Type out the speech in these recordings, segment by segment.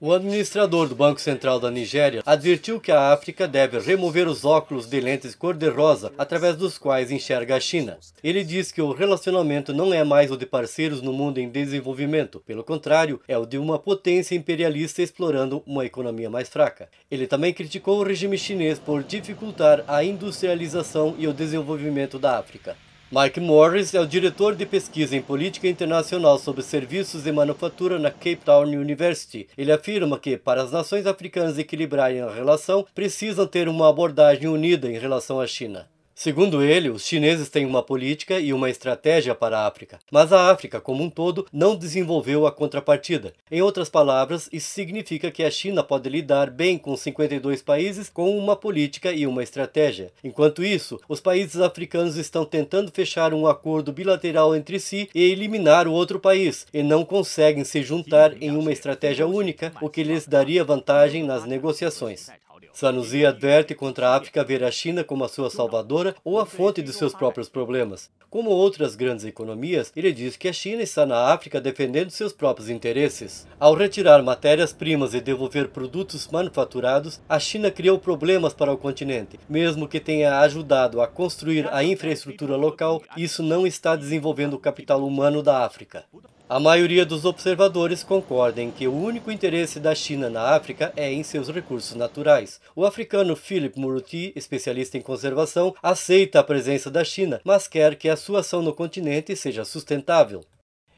O administrador do Banco Central da Nigéria advertiu que a África deve remover os óculos de lentes cor-de-rosa através dos quais enxerga a China. Ele diz que o relacionamento não é mais o de parceiros no mundo em desenvolvimento, pelo contrário, é o de uma potência imperialista explorando uma economia mais fraca. Ele também criticou o regime chinês por dificultar a industrialização e o desenvolvimento da África. Mike Morris é o diretor de pesquisa em política internacional sobre serviços e manufatura na Cape Town University. Ele afirma que, para as nações africanas equilibrarem a relação, precisam ter uma abordagem unida em relação à China. Segundo ele, os chineses têm uma política e uma estratégia para a África, mas a África como um todo não desenvolveu a contrapartida. Em outras palavras, isso significa que a China pode lidar bem com 52 países com uma política e uma estratégia. Enquanto isso, os países africanos estão tentando fechar um acordo bilateral entre si e eliminar o outro país, e não conseguem se juntar em uma estratégia única, o que lhes daria vantagem nas negociações. Sanusi adverte contra a África ver a China como a sua salvadora ou a fonte de seus próprios problemas. Como outras grandes economias, ele diz que a China está na África defendendo seus próprios interesses. Ao retirar matérias-primas e devolver produtos manufaturados, a China criou problemas para o continente. Mesmo que tenha ajudado a construir a infraestrutura local, isso não está desenvolvendo o capital humano da África. A maioria dos observadores concorda em que o único interesse da China na África é em seus recursos naturais. O africano Philip Muruti, especialista em conservação, aceita a presença da China, mas quer que a sua ação no continente seja sustentável.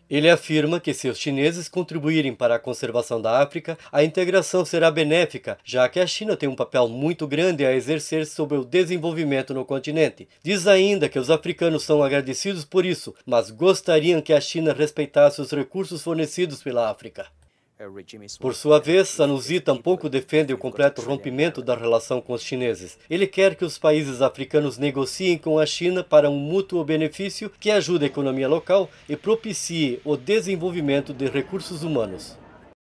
Ele afirma que se os chineses contribuírem para a conservação da África, a integração será benéfica, já que a China tem um papel muito grande a exercer sobre o desenvolvimento no continente. Diz ainda que os africanos são agradecidos por isso, mas gostariam que a China respeitasse os recursos fornecidos pela África. Por sua vez, Sanusi tampouco defende o completo rompimento da relação com os chineses. Ele quer que os países africanos negociem com a China para um mútuo benefício que ajude a economia local e propicie o desenvolvimento de recursos humanos.